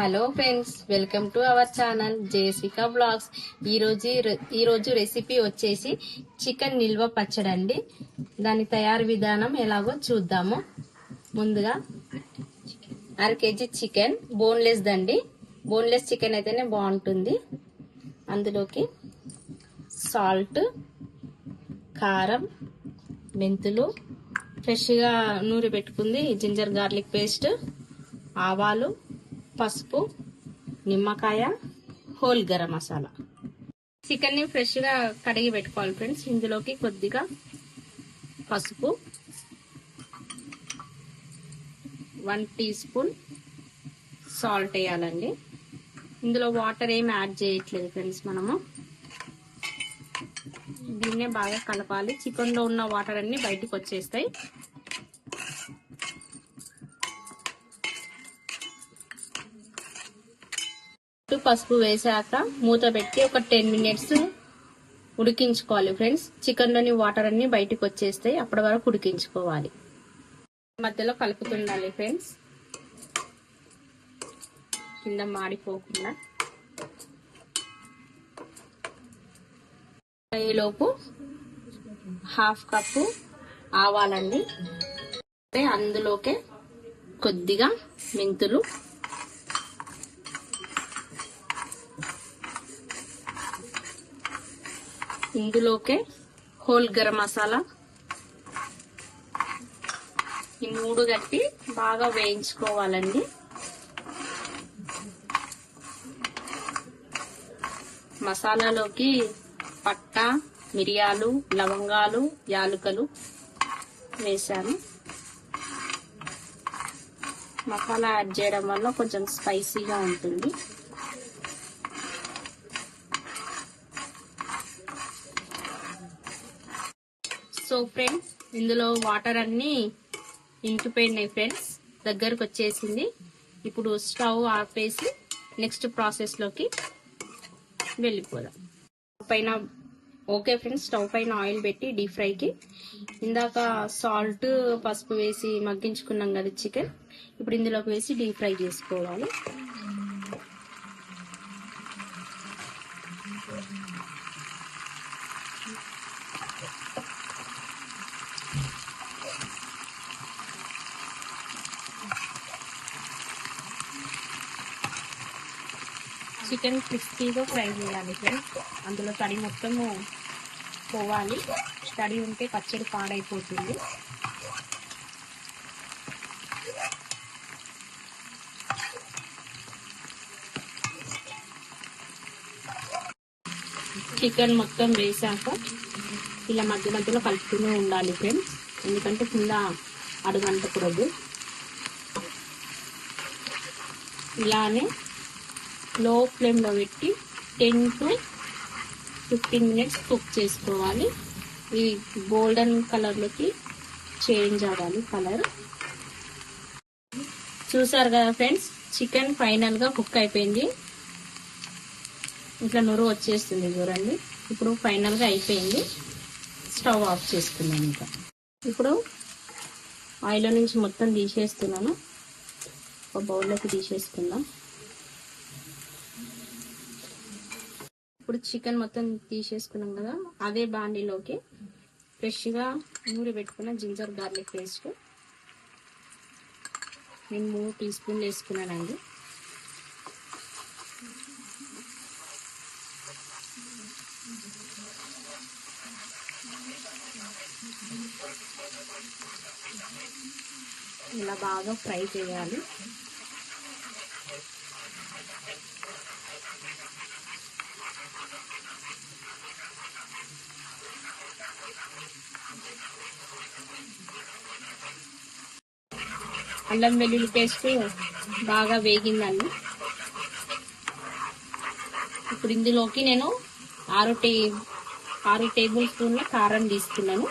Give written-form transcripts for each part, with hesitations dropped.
Hello friends, welcome to our channel Jessica blogs. ఈరోజు recipe వచ్చేసి chicken నిల్వ పచ్చడి అండి. దాని తయారు విధానం ఎలాగో చూద్దాము. ముందుగా 1/2 kg చికెన్, బోన్లెస్ దండి. బోన్లెస్ చికెన్ అయితేనే బాగుంటుంది. అందులోకి సాల్ట్, కారం, మెంతులు, ఫ్రెష్గా నూరి పెట్టుకుంది జింజర్ గార్లిక్ పేస్ట్, ఆవాలు, పసుపు, నిమ్మకాయ, హోల్ గరం మసాలా. చికెన్ ని ఫ్రెష్ గా కడిగి పెట్టుకోవాలి ఫ్రెండ్స్. ఇందులోకి కొద్దిగా పసుపు, 1 టీ స్పూన్ సాల్ట్ వేయాలండి. ఇందులో వాటర్ ఏమి యాడ్ చేయట్లేదు ఫ్రెండ్స్. మనము దీన్నే బాగా కలపాలి. చికెన్ లో ఉన్న వాటర్ అన్ని బయటకు వచ్చేస్తాయి. పసుపు వేసాక మూత పెట్టి ఒక 10 మినిట్స్ ఉడికించుకోవాలి ఫ్రెండ్స్. చికెన్ లోని వాటర్ అన్ని బయటకు వచ్చేస్తాయి. అప్పటి వరకు ఉడికించుకోవాలి. మధ్యలో కలుపుతుండాలి ఫ్రెండ్స్, కింద మాడిపోకుండా. ఈలోపు 1/2 కప్పు ఆవాలండి. అందులోకే కొద్దిగా మెంతులు, ఇందులోకే హోల్ గరం మసాలా, ఈ 3 కలిపి బాగా వేయించుకోవాలండి. మసాలాలోకి పట్ట, మిరియాలు, లవంగాలు, యాలుకలు వేసాను. మసాలా యాడ్ చేయడం వల్ల కొంచెం స్పైసీగా ఉంటుంది. సో ఫ్రెండ్స్, ఇందులో వాటర్ అన్ని ఇంకిపోయినాయి ఫ్రెండ్స్, దగ్గరకు వచ్చేసింది. ఇప్పుడు స్టవ్ ఆపేసి నెక్స్ట్ ప్రాసెస్ లోకి వెళ్ళిపోదాం. పైన ఓకే ఫ్రెండ్స్, స్టవ్ పైన ఆయిల్ పెట్టి డీప్ ఫ్రైకి ఇందాక సాల్ట్, పసుపు వేసి మగ్గించుకున్నాం కదా చికెన్, ఇప్పుడు ఇందులోకి వేసి డీప్ ఫ్రై చేసుకోవాలి. చికెన్ క్రిస్పీగా ఫ్రై చేయాలి ఫ్రెండ్స్. అందులో తడి మొత్తము పోవాలి. తడి ఉంటే పచ్చడి పాడైపోతుంది. చికెన్ మొత్తం వేసాక ఇలా మధ్య మధ్యలో కలుపుతూనే ఉండాలి ఫ్రెండ్స్, ఎందుకంటే కింద అడుగంటకూడదు. ఇలానే లో ఫ్లేమ్లో పెట్టి 10 to 15 మినిట్స్ కుక్ చేసుకోవాలి. ఇది గోల్డెన్ కలర్లోకి చేంజ్ అవ్వాలి కలర్. చూసారు కదా ఫ్రెండ్స్, చికెన్ ఫైనల్గా కుక్ అయిపోయింది. ఇట్లా నురు వచ్చేస్తుంది చూడండి. ఇప్పుడు ఫైనల్గా అయిపోయింది. స్టవ్ ఆఫ్ చేసుకున్నాను. ఇంకా ఇప్పుడు ఆయిల్ నుంచి మొత్తం తీసేస్తున్నాను. ఒక బౌల్లోకి తీసేసుకుందాం. ఇప్పుడు చికెన్ మొత్తం తీసేసుకున్నాం కదా, అదే బాండీలోకి ఫ్రెష్గా నూరి పెట్టుకున్న జింజర్ గార్లిక్ పేస్ట్ నేను 3 టీ స్పూన్లు వేసుకున్నానండి. ఇలా బాగా ఫ్రై చేయాలి. అల్లం వెల్లుల్లి పేస్ట్ బాగా వేగిందండి. ఇప్పుడు ఇందులోకి నేను 6 టేబుల్ స్పూన్ల కారం తీసుకున్నాను.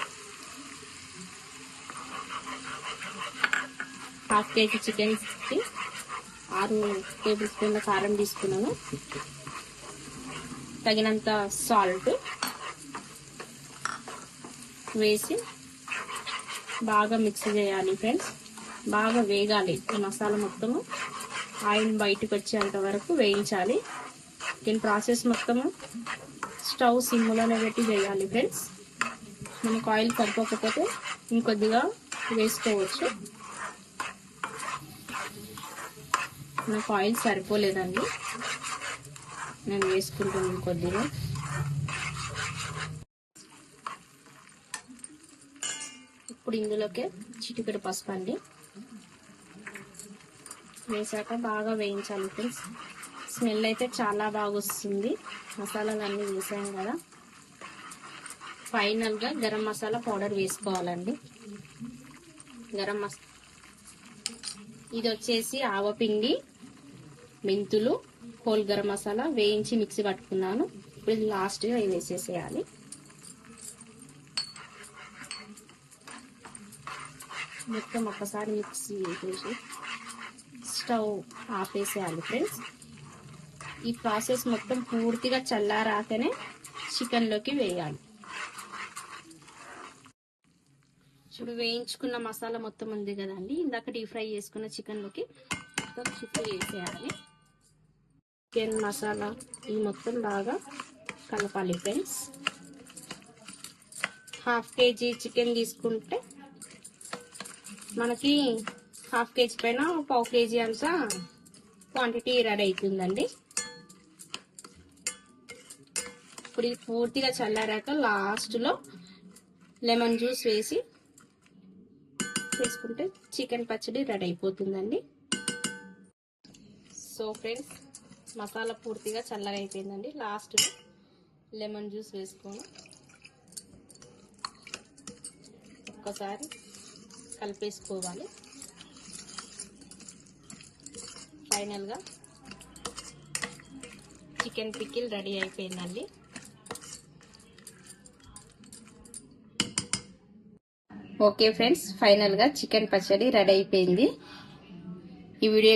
1/2 kg చికెన్కి 6 టేబుల్ స్పూన్ల కారం తీసుకున్నాను. తగినంత సాల్ట్ వేసి బాగా మిక్స్ చేయాలి ఫ్రెండ్స్. బాగా వేగాలి ఈ మసాలా మొత్తము. ఆయిల్ బయటకు వచ్చేంత వరకు వేయించాలి. దీని ప్రాసెస్ మొత్తము స్టవ్ సిమ్లోనే పెట్టి చేయాలి ఫ్రెండ్స్. మనకు ఆయిల్ సరిపోకపోతే ఇంకొద్దిగా వేసుకోవచ్చు. నాకు ఆయిల్ సరిపోలేదండి, నేను వేసుకుంటున్నాను కొద్దిగా. ఇప్పుడు ఇందులోకి చిటికెడు పసుపు అండి వేసాక బాగా వేయించాలి ఫ్రెండ్స్. స్మెల్ అయితే చాలా బాగా వస్తుంది, మసాలాలు అన్నీ వేసాం కదా. ఫైనల్గా గరం మసాలా పౌడర్ వేసుకోవాలండి. గరం మసాలా ఇది వచ్చేసి ఆవపిండి, మెంతులు, హోల్ గరం మసాలా వేయించి మిక్సీ పట్టుకున్నాను. ఇప్పుడు ఇది లాస్ట్గా వేసేసేయాలి. మొత్తం ఒక్కసారి మిక్సీ వేసేసి స్టవ్ ఆపేసేయాలి ఫ్రెండ్స్. ఈ ప్రాసెస్ మొత్తం పూర్తిగా చల్లారాకనే చికెన్లోకి వేయాలి. ఇప్పుడు వేయించుకున్న మసాలా మొత్తం ఉంది కదండి, ఇందాక డీప్ ఫ్రై చేసుకున్న చికెన్లోకి మొత్తం షిఫ్ట్ చేసేయాలి. చికెన్ మసాలా ఈ మొత్తం బాగా కలపాలి ఫ్రెండ్స్. హాఫ్ కేజీ చికెన్ తీసుకుంటే మనకి హాఫ్ కేజీ పైన పావు కేజీ అంత క్వాంటిటీ రెడీ అవుతుందండి. ఇప్పుడు ఇది పూర్తిగా చల్లారాక లాస్ట్లో లెమన్ జ్యూస్ వేసుకుంటే చికెన్ పచ్చడి రెడీ అయిపోతుందండి. సో ఫ్రెండ్స్, మసాలా పూర్తిగా చల్లగా అయిపోయిందండి. లాస్ట్లో లెమన్ జ్యూస్ వేసుకొని ఒక్కసారి కలిపేసుకోవాలి. ఫైనల్గా చికెన్ పికిల్ రెడీ అయిపోయిందండి. ఓకే ఫ్రెండ్స్, ఫైనల్గా చికెన్ పచ్చడి రెడీ అయిపోయింది. ఈ వీడియో